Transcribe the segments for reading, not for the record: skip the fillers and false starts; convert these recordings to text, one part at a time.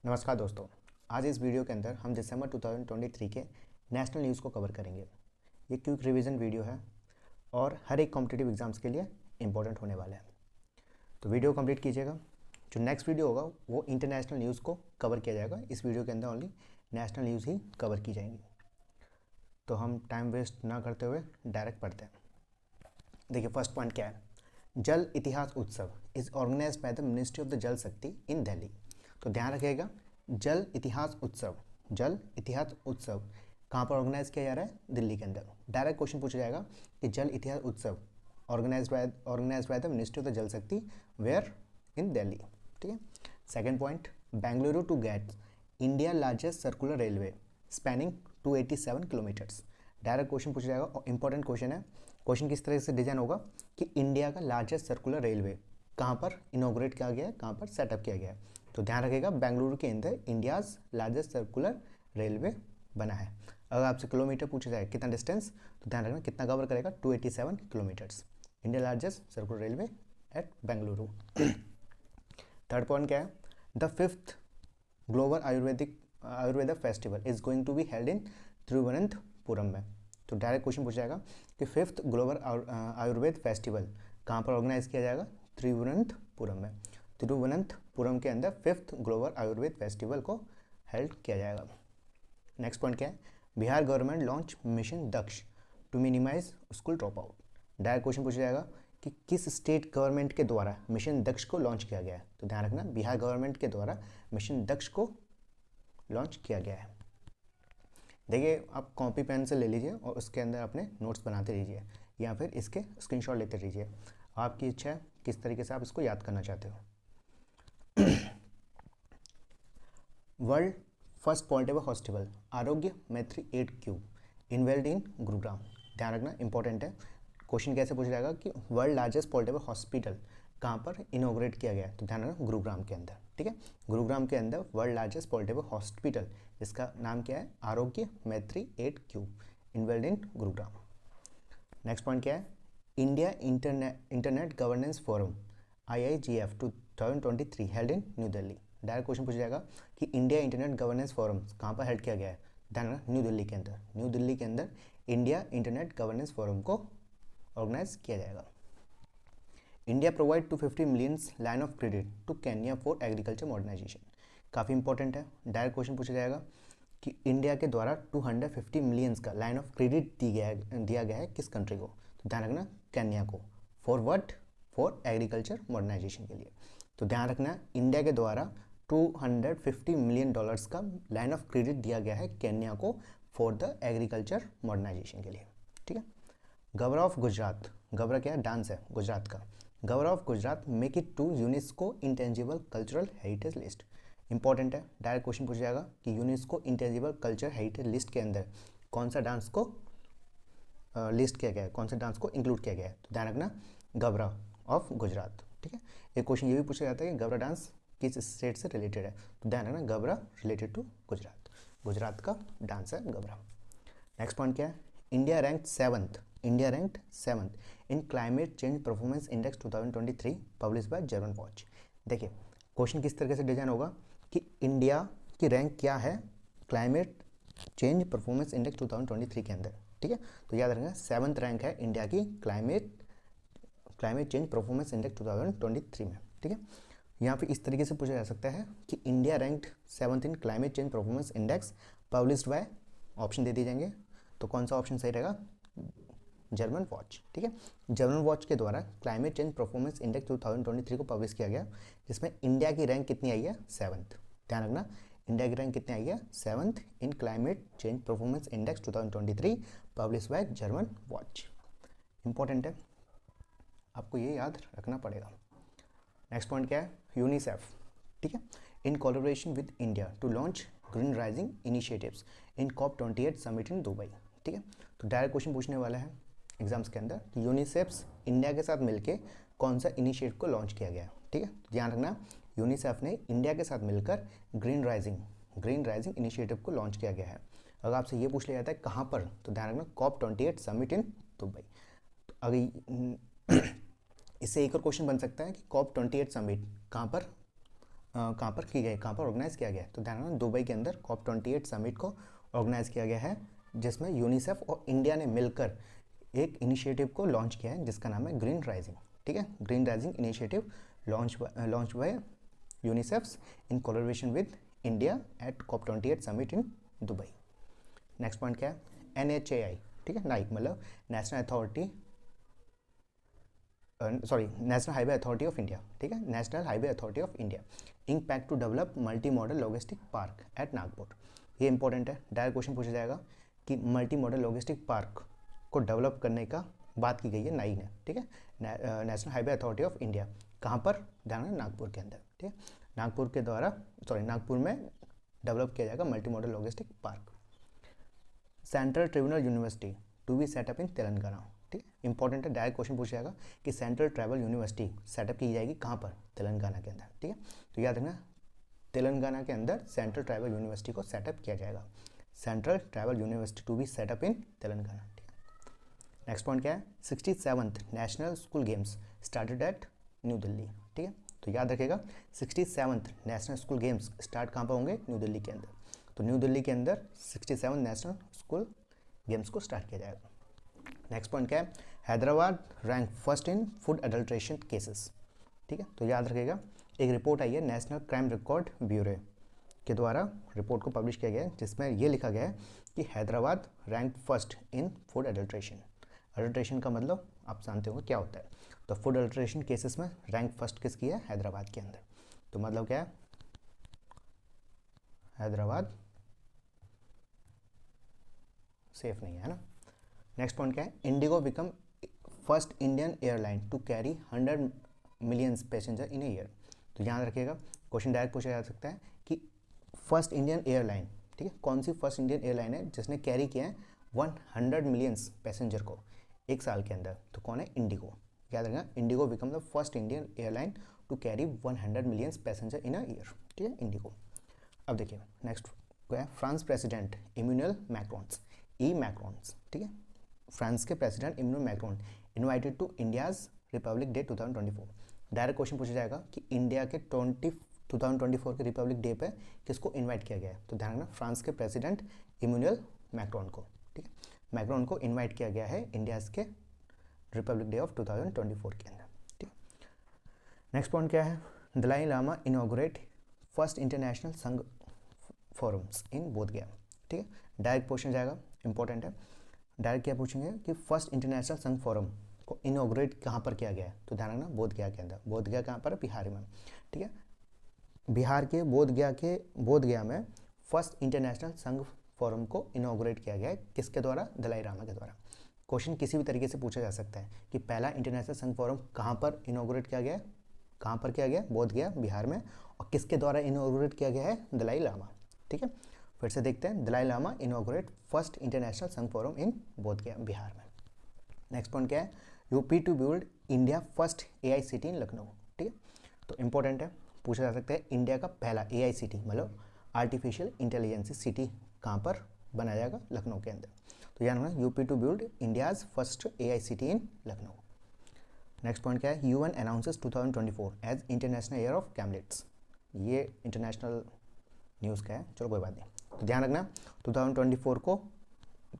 नमस्कार दोस्तों। आज इस वीडियो के अंदर हम दिसंबर 2023 के नेशनल न्यूज़ को कवर करेंगे। ये क्विक रिवीजन वीडियो है और हर एक कॉम्पिटिटिव एग्जाम्स के लिए इम्पोर्टेंट होने वाला है, तो वीडियो कंप्लीट कीजिएगा। जो नेक्स्ट वीडियो होगा वो इंटरनेशनल न्यूज़ को कवर किया जाएगा। इस वीडियो के अंदर ओनली नेशनल न्यूज़ ही कवर की जाएंगी, तो हम टाइम वेस्ट ना करते हुए डायरेक्ट पढ़ते हैं। देखिए, फर्स्ट पॉइंट क्या है। Jal Itihas Utsav is organised by the ministry of the Jal Shakti इन दिल्ली। तो ध्यान रखिएगा, जल इतिहास उत्सव कहाँ पर ऑर्गेनाइज किया जा रहा है? दिल्ली के अंदर। डायरेक्ट क्वेश्चन पूछा जाएगा कि Jal Itihas Utsav organise by the ministry of the Jal Shakti where? In Delhi. ठीक है। Second point, Bengaluru to get India largest circular railway spanning 287 kilometres. Direct question पूछा जाएगा और इंपॉर्टेंट क्वेश्चन है। क्वेश्चन किस तरह से डिजाइन होगा कि इंडिया का लार्जेस्ट सर्कुलर रेलवे कहाँ पर इनॉग्रेट किया गया है, कहाँ पर सेटअप किया गया है? तो ध्यान रखिएगा, बेंगलुरु के अंदर इंडियाज़ लार्जेस्ट सर्कुलर रेलवे बना है। अगर आपसे किलोमीटर पूछा जाए कितना डिस्टेंस, तो ध्यान रखना कितना कवर करेगा, 287 kilometres. India largest circular railway at Bengaluru. Third point क्या है? The fifth global Ayurveda festival is going to be held in Thiruvananthapuram में। तो डायरेक्ट क्वेश्चन पूछा जाएगा कि फिफ्थ ग्लोबल आयुर्वेद फेस्टिवल कहाँ पर ऑर्गेनाइज किया जाएगा? तिरुवनंतपुरम में। तिरुवनंतपुरम के अंदर फिफ्थ ग्लोबल आयुर्वेद फेस्टिवल को हेल्ड किया जाएगा। नेक्स्ट पॉइंट क्या है? Bihar government launch mission Daksh to minimise school drop out. Direct question पूछा जाएगा कि किस स्टेट गवर्नमेंट के द्वारा मिशन दक्ष को लॉन्च किया गया है? तो ध्यान रखना, बिहार गवर्नमेंट के द्वारा मिशन दक्ष को लॉन्च किया गया है। देखिए, आप कॉपी पेन से ले लीजिए और उसके अंदर अपने नोट्स बनाते रहिए या फिर इसके स्क्रीनशॉट लेते रहिए। आपकी इच्छा है किस तरीके से आप इसको याद करना चाहते हो। वर्ल्ड फर्स्ट पोर्टेबल हॉस्पिटल आरोग्य मैत्री 8 इन्वेल्ड इन गुरुग्राम। ध्यान रखना, इंपॉर्टेंट है। क्वेश्चन कैसे पूछा जाएगा कि वर्ल्ड लार्जेस्ट पोर्टेबल हॉस्पिटल कहाँ पर इनोग्रेट किया गया है? तो ध्यान रखना, गुरुग्राम के अंदर। ठीक है, गुरुग्राम के अंदर वर्ल्ड लार्जेस्ट पोर्टेबल हॉस्पिटल, इसका नाम क्या है? आरोग्य मैत्री 8 इन्वेल्ड इन गुरुग्राम। नेक्स्ट पॉइंट क्या है? India internet governance forum IIGF 2023 held in new Delhi. Direct question पूछा जाएगा कि इंडिया इंटरनेट गवर्नेंस फोरम कहाँ पर हेल्ड किया गया है? ध्यान रखना, न्यू दिल्ली के अंदर। न्यू दिल्ली के अंदर इंडिया इंटरनेट गवर्नेंस फोरम को ऑर्गेनाइज किया जाएगा। India provide 250 millions line of credit to Kenya for agriculture modernisation. काफ़ी इंपॉर्टेंट है। डायरेक्ट क्वेश्चन पूछा जाएगा कि इंडिया के द्वारा 250 मिलियंस का लाइन ऑफ क्रेडिट दिया गया है किस कंट्री को? तो ध्यान रखना, केन्या को। For what? For agriculture modernisation के लिए। तो ध्यान रखना, इंडिया के द्वारा 250 मिलियन डॉलर्स का लाइन ऑफ क्रेडिट दिया गया है केन्या को फॉर द एग्रीकल्चर मॉडर्नाइजेशन के लिए। ठीक है। गवर्नर ऑफ गुजरात, गवर्नर क्या है? डांस है गुजरात का। Governor of Gujarat make it to UNESCO intangible cultural heritage list. Important है। डायरेक्ट क्वेश्चन पूछा जाएगा कि UNESCO intangible culture heritage list के अंदर कौन सा डांस को लिस्ट किया गया है, कौन से डांस को इंक्लूड किया गया है? तो ध्यान रखना, गवरा ऑफ गुजरात। ठीक है। एक क्वेश्चन ये भी पूछा जाता है कि गवरा डांस किस स्टेट से रिलेटेड है? तो ध्यान रखना, गवरा रिलेटेड टू गुजरात। गुजरात का डांस है गवरा। नेक्स्ट पॉइंट क्या है? India ranked seventh in climate change performance index 2023 publish by German watch. देखिए, क्वेश्चन किस तरीके से डिजाइन होगा कि इंडिया की रैंक क्या है क्लाइमेट चेंज परफॉर्मेंस इंडेक्स 2023 के अंदर। ठीक है, तो याद रखना, 7th रैंक है इंडिया की क्लाइमेट चेंज परफॉर्मेंस इंडेक्स 2023 में। ठीक है, यहाँ पे इस तरीके से पूछा जा सकता है कि India ranked 7th in climate change performance index published by, option दे दिए जाएंगे। तो कौन सा ऑप्शन सही रहेगा? German watch. ठीक है, जर्मन वॉच के द्वारा क्लाइमेट चेंज परफॉर्मेंस इंडेक्स 2023 को पब्लिश किया गया, जिसमें इंडिया की रैंक कितनी आई है? 7th। ध्यान रखना, इंडिया की रैंक कितनी आई है? 7th in climate change performance index 2023 publish by German watch. Important है, आपको ये याद रखना पड़ेगा। नेक्स्ट पॉइंट क्या है? यूनिसेफ, ठीक है, in collaboration with India to launch green rising initiatives in COP28 summit in Dubai. ठीक है, तो डायरेक्ट क्वेश्चन पूछने वाला है एग्जाम्स के अंदर कि यूनिसेफ इंडिया के साथ मिलकर कौन सा इनिशिएटिव को लॉन्च किया गया। ठीक है, ध्यान रखना, यूनिसेफ ने इंडिया के साथ मिलकर ग्रीन राइजिंग इनिशिएटिव को लॉन्च किया गया है। अगर आपसे ये पूछ लिया जाता है कहाँ पर, तो ध्यान रखना, COP28 समिट इन दुबई। तो अगर इससे एक और क्वेश्चन बन सकता है कि COP28 समिट कहाँ पर कहाँ पर की गई, कहाँ पर ऑर्गेनाइज किया गया है? तो ध्यान रखना दुबई के अंदर COP28 समिट को ऑर्गेनाइज किया गया है, जिसमें यूनिसेफ और इंडिया ने मिलकर एक इनिशिएटिव को लॉन्च किया है जिसका नाम है ग्रीन राइजिंग। ठीक है, green rising initiative launch by UNICEF in collaboration with India at COP28 summit in Dubai. Next point क्या है? NHAI, ठीक है, नाइक मतलब national highway authority of India, ठीक है, national highway authority of India impact to develop multi model logistic park at Nagpur. ये important है, डायरेक्ट क्वेश्चन पूछा जाएगा कि मल्टी मॉडल लॉजिस्टिक पार्क को डेवलप करने का बात की गई है नाई ने, ठीक है, national highway authority of India, कहाँ पर? ध्यान है नागपुर के अंदर, ठीक है, नागपुर में डेवलप किया जाएगा multi model logistic park. Central tribunal university to be set up in Telangana, ठीक है, इंपॉर्टेंट है, डायरेक्ट क्वेश्चन पूछा जाएगा कि सेंट्रल ट्राइबल यूनिवर्सिटी सेटअप की जाएगी कहाँ पर? तेलंगाना के अंदर, ठीक है, तो याद रखना तेलंगाना के अंदर सेंट्रल ट्राइबल यूनिवर्सिटी को सेटअप किया जाएगा, central tribal university to be set up in Telangana, ठीक है। नेक्स्ट पॉइंट क्या है? 67th national school games started at New Delhi, ठीक है, तो याद रखेगा 67th national school games start कहाँ पर होंगे? न्यू दिल्ली के अंदर, तो न्यू दिल्ली के अंदर 67 नेशनल स्कूल गेम्स को स्टार्ट किया जाएगा। नेक्स्ट पॉइंट क्या है? Hyderabad rank first in food adulteration cases, ठीक है, तो याद रखेगा एक रिपोर्ट आई है नेशनल क्राइम रिकॉर्ड ब्यूरो के द्वारा रिपोर्ट को पब्लिश किया गया है, जिसमें ये लिखा गया है कि Hyderabad rank first in food adulteration. Adulteration का मतलब आप जानते होंगे क्या होता है, तो फूड अडल्ट्रेशन केसेस में रैंक फर्स्ट किसकी है? हैदराबाद के अंदर, तो मतलब क्या है? हैदराबाद सेफ नहीं है ना। नेक्स्ट पॉइंट क्या है? IndiGo become first Indian airline to carry 100 millions passenger in a year, तो याद रखिएगा क्वेश्चन डायरेक्ट पूछा जा सकता है कि फर्स्ट इंडियन एयरलाइन, ठीक है, कौन सी फर्स्ट इंडियन एयरलाइन है जिसने कैरी किया है 100 मिलियंस पैसेंजर को एक साल के अंदर? तो कौन है? इंडिगो। याद रखना IndiGo become the first Indian airline to carry 100 millions passenger in a year, ठीक है, इंडिगो। अब देखिए नेक्स्ट क्या है? France president Emmanuel Macron's, Macron's, ठीक है, फ्रांस के president Emmanuel Macron invited to India's republic day 2024। Direct question पूछा जाएगा कि इंडिया के 2024 के रिपब्लिक डे पे किसको इनवाइट किया गया है? तो ध्यान रखना फ्रांस के प्रेसिडेंट इमैनुअल मैक्रोन को, ठीक है, मैक्रोन को इनवाइट किया गया है इंडियाज के रिपब्लिक डे ऑफ 2024 के अंदर, ठीक है। नेक्स्ट पॉइंट क्या है? Dalai Lama inaugurate first international Sangha forums in Bodhgaya, ठीक है, डायरेक्ट क्वेश्चन जाएगा, इंपॉर्टेंट है, डायरेक्ट क्या पूछेंगे कि फर्स्ट इंटरनेशनल संघ फोरम को इनॉग्रेट कहाँ पर किया गया है? तो ध्यान रखना बोधगया के अंदर, बोधगया कहाँ पर? बिहार में, ठीक है, बिहार के बोधगया में फर्स्ट इंटरनेशनल संघ फोरम को इनॉग्रेट किया गया है, किसके द्वारा? दलाई लामा के द्वारा। क्वेश्चन किसी भी तरीके से पूछा जा सकता है कि पहला इंटरनेशनल संघ फोरम कहाँ पर इनॉग्रेट किया गया है? कहाँ पर किया गया? बोधगया बिहार में, और किसके द्वारा इनॉग्रेट किया गया है? दलाई लामा, ठीक है, फिर से देखते हैं, Dalai Lama inaugurate first international Sangha forum in Bodhgaya Bihar में। नेक्स्ट पॉइंट क्या है? UP to build India first AICT in Lucknow, ठीक है, तो इंपॉर्टेंट है, पूछा जा सकता है इंडिया का पहला AICT मतलब आर्टिफिशियल इंटेलिजेंस सिटी कहाँ पर बनाया जाएगा? लखनऊ के अंदर, तो याद रखना UP to build India's first AICT in Lucknow. Next point क्या है? UN announces 2024 as international year of camelids, ये इंटरनेशनल न्यूज़ का है, चलो कोई बात नहीं, तो ध्यान रखना 2024 को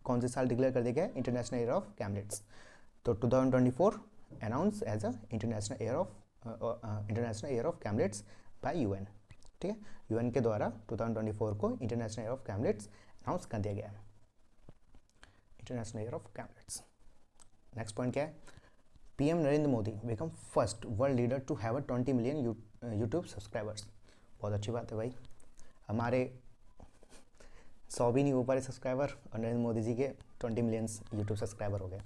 कौन से साल डिक्लेयर कर दिया गया? इंटरनेशनल ईयर ऑफ कैमलेट्स, तो 2024 announce as a international year of camelids by UN, ठीक है, UN के द्वारा 2024 को international year of camelids announce कर दिया गया है, international year of camelids. Next point क्या है? PM Narendra Modi become first world leader to have 20 million YouTube subscribers, बहुत अच्छी बात है भाई, हमारे 100 भी नहीं हो पा रहे सब्सक्राइबर और नरेंद्र मोदी जी के 20 मिलियंस यूट्यूब सब्सक्राइबर हो गए,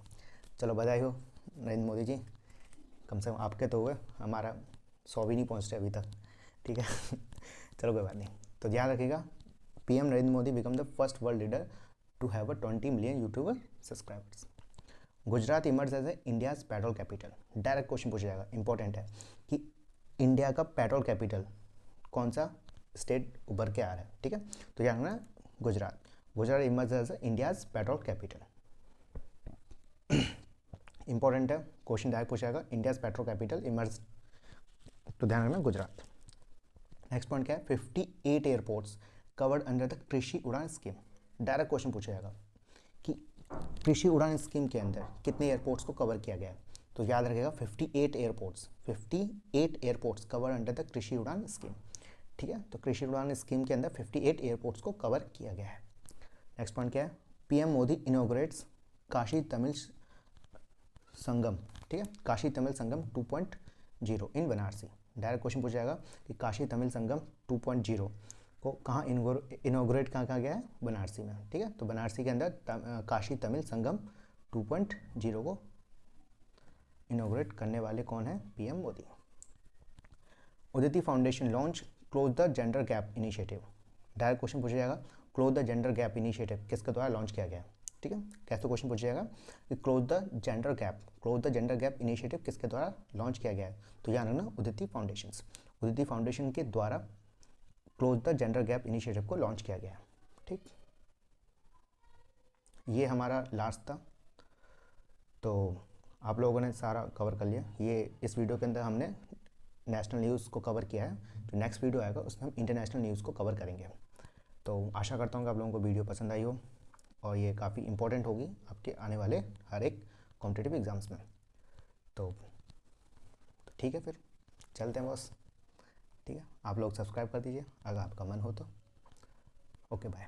चलो बधाई हो नरेंद्र मोदी जी, कम से कम आपके तो हुए, हमारा 100 भी नहीं पहुँच रहे अभी तक, ठीक है चलो कोई बात नहीं, तो ध्यान रखिएगा PM Narendra Modi become the first world leader to have 20 million YouTuber subscribers. Gujarat emerge as a India's petrol capital, direct question पूछा जाएगा, इंपॉर्टेंट है कि इंडिया का पेट्रोल कैपिटल कौन सा स्टेट उभर के आ रहा है, ठीक है, तो क्या है? Gujarat emerge as India's petrol capital, important है, क्वेश्चन डायरेक्ट पूछा जाएगा इंडियाज पेट्रोल कैपिटल इमर्ज, तो ध्यान रखना गुजरात। नेक्स्ट पॉइंट क्या है, 58 एयरपोर्ट्स कवर्ड अंडर द कृषि उड़ान स्कीम। डायरेक्ट क्वेश्चन पूछा जाएगा कि कृषि उड़ान स्कीम के अंदर कितने एयरपोर्ट्स को कवर किया गया है। तो याद रखेगा 58 एयरपोर्ट्स कवर अंडर द कृषि उड़ान स्कीम। ठीक है, तो कृषि उड़ान स्कीम के अंदर 58 एयरपोर्ट्स को कवर किया गया है। नेक्स्ट पॉइंट क्या है, पीएम मोदी इनॉग्रेट्स काशी तमिल संगम। ठीक है, काशी तमिल संगम 2.0 इन बनारसी। डायरेक्ट क्वेश्चन पूछा जाएगा कि काशी तमिल संगम 2.0 को कहाँ इनॉग्रेट कहाँ गया है, बनारसी में। ठीक है, तो बनारसी के अंदर काशी तमिल संगम 2.0 को इनॉग्रेट करने वाले कौन है, PM Modi. Uditi foundation launch close the gender gap initiative. Direct question पूछा जाएगा, close the gender gap initiative किसके द्वारा लॉन्च किया गया है। ठीक है, कैसे क्वेश्चन पूछा जाएगा कि close the gender gap initiative किसके द्वारा लॉन्च किया गया है। तो याद रखना उदिति फाउंडेशन के द्वारा close the gender gap initiative को लॉन्च किया गया है। ठीक, ये हमारा लास्ट था, तो आप लोगों ने सारा कवर कर लिया। ये इस वीडियो के अंदर हमने नेशनल न्यूज़ को कवर किया है, तो नेक्स्ट वीडियो आएगा उसमें हम इंटरनेशनल न्यूज़ को कवर करेंगे। तो आशा करता हूँ कि आप लोगों को वीडियो पसंद आई हो और ये काफ़ी इंपॉर्टेंट होगी आपके आने वाले हर एक कॉम्पिटिटिव एग्ज़ाम्स में। तो ठीक है, फिर चलते हैं बॉस। ठीक है, आप लोग सब्सक्राइब कर दीजिए अगर आपका मन हो तो। Okay, bye.